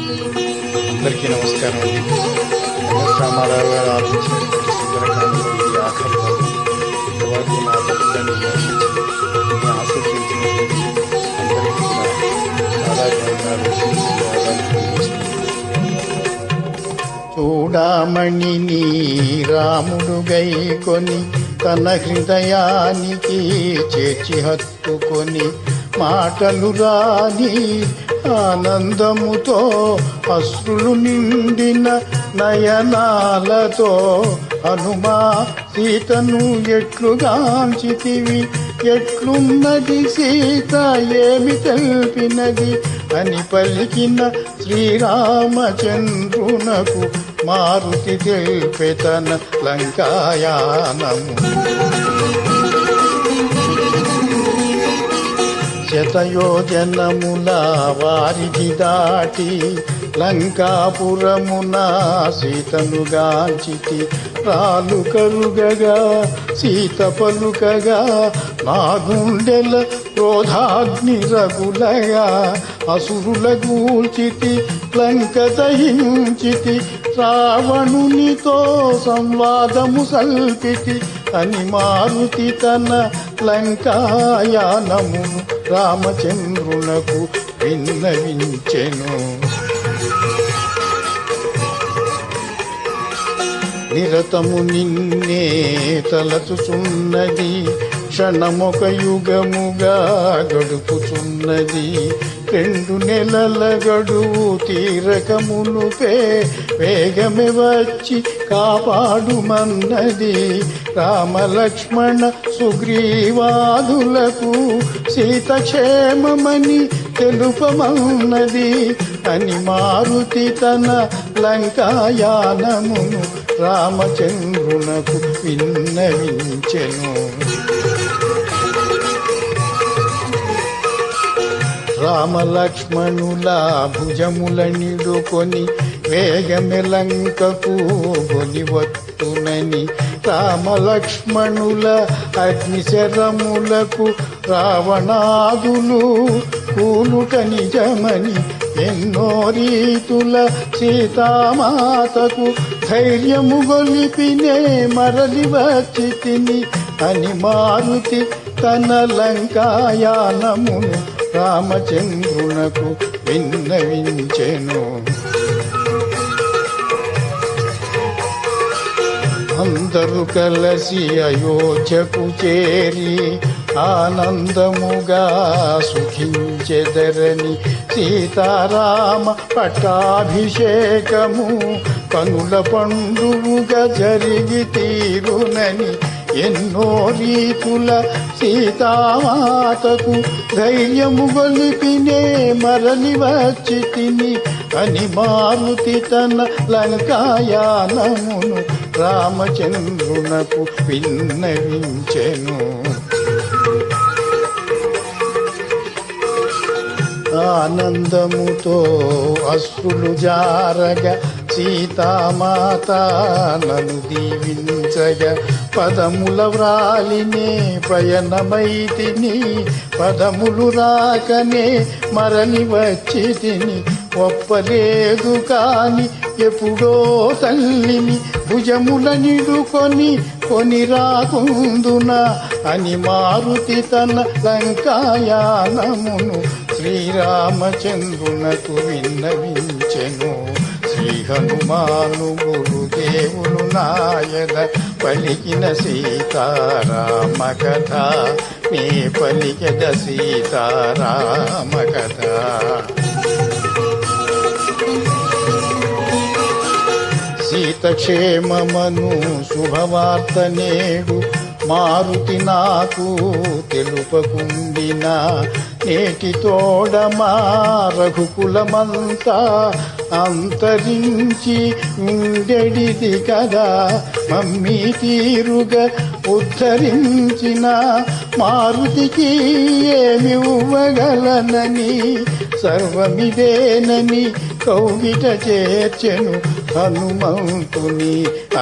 అందరికీ నమస్కారం అండి. ఎన్ఎస్ రామారావు గారు ఆలోచించినటువంటి సుందరకాండలో ఇది ఆఖరి భాగం. ఇంతవరకు నా తల్లిదండ్రులు దర్శించి ఆశీర్వదించినటువంటి అందరికీ కూడా చాలా ధన్యవాదాలు. చూడామణిని రాముడు గైకొని తన హృదయానికి చేర్చి హత్తుకొని మాటలు రాని ఆనందముతో అశ్రులు నిండిన నయనాలతో హనుమా సీతను ఎట్లుగాంచితివి, ఎట్లున్నది సీత ఏమి తెలిపినది అని పలికిన శ్రీరామచంద్రునకు మారుతి తెలిపే తన లంకాయానము. శతయోజనముల వారిది దాటి లంకాపురమున సీతను గాంచితి. రాలు కరుగగా సీత పలుకగా నా గుండెల క్రోధాగ్ని రగులగా అసురుల గూల్చితి లంక దహించితి. రావణునితో సంవాదము సల్పితి అని మారుతి తన లంకాయానమును రామచంద్రునకు విన్నవించెను. నిరతము నిన్నే తలచుచున్నది, క్షణమొక యుగముగా గడుపుచున్నది. 2 నెలల గడువు తీరకమునుపే వేగమే వచ్చి కాపాడుమన్నది. రామలక్ష్మణ సుగ్రీవాదులకు సీతక్షేమమని తెలుపమన్నది అని మారుతి తన లంకాయానమును రామచంద్రునకు విన్నవించెను. రామలక్ష్మణుల భుజముల నిడుకొని వేగమె లంకకు గొలివత్తునని, రామలక్ష్మణుల అగ్నిశరములకు రావణాదులు కూలుట నిజమని ఎన్నో రీతుల సీతామాతకు ధైర్యము గొలిపినే మరలి వచ్చి తిని అని మారుతి తన లంకాయానమును రామచంద్రునకు విన్నవించెను. అందరూ కలిసి అయోధ్యకు చేరి ఆనందముగా సుఖించెదరని సీతారామ పట్టాభిషేకము కనుల పండుగగా జరిగి తీరునని ఎన్నో రీతుల సీతామాతకు ధైర్యము గొలిపినే మరలి వచ్చి తిని అని మారుతి తన లంకాయానమును రామచంద్రునకు విన్నవించెను. ఆనందముతో అశ్రులు జారగా సీతామాత నన్ను దీవించగా పదముల వ్రాలినే పయనమైతిని. పదములు రాకనే మరలి వచ్చి తిని ఒప్పలేదు కాని ఎప్పుడో తల్లిని భుజముల నిడుకొని కొని రాకుందున అని మారుతి తన లంకాయానమును శ్రీరామచంద్రునకు విన్నవించెను. శ్రీ హనుమాను గురుదేవులు నాయద పలికిన సీతారామ కథ, నీ పలికెద సీతారామ కథ. సీతక్షేమమను శుభవార్త నేడు మారుతి నాకు తెలుపకుండిన, నేటి తోడమా రఘుకులమంతా అంతరించి ఉండెడిది కదా. మమ్మీ తీరుగా ఉద్ధరించిన మారుతికి ఏమి ఇవ్వగలనని సర్వమిదేనని కౌగిట చేర్చెను హనుమంతుని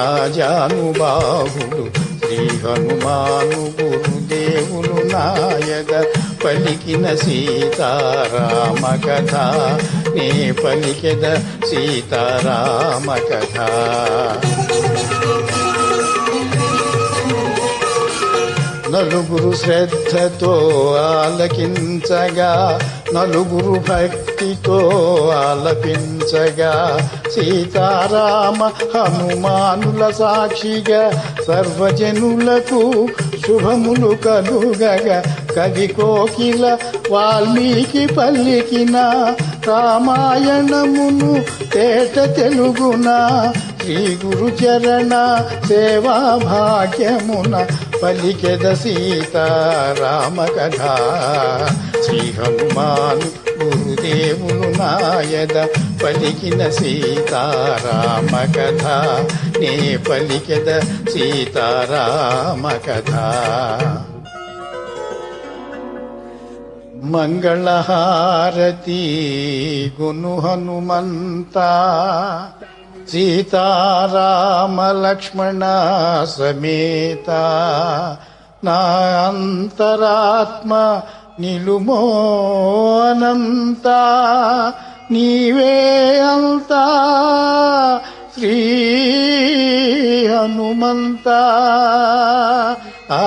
ఆజానుబాహుడు. శ్రీ హనుమాను గురుదేవులు నాయద పలికిన సీతారామ కథ నే పలికెద సీతారామ కథ. నలుగురు శ్రద్ధతో ఆలకించగా నలుగురు భక్తితో ఆలపించగా సీతారామ హనుమానుల సాక్షిగా సర్వజనులకు శుభములు కలుగగా కవి కోకిల వాల్మీకి పలికిన రామాయణమును తేట తెలుగున శ్రీ గురు చరణ సేవా భాగ్యమున పలికెద సీతారామ కథ. శ్రీ హనుమాను గురుదేవులు నాయద పలికిన సీతారామ కథ నే పలికెద సీతారామ కథ. మంగళహారతి గును హనుమంత సీతారామ లక్ష్మణ సమేత నా అంతరాత్మ నిలుమో అనంత నీవే అంతా శ్రీ హనుమంత. ఆ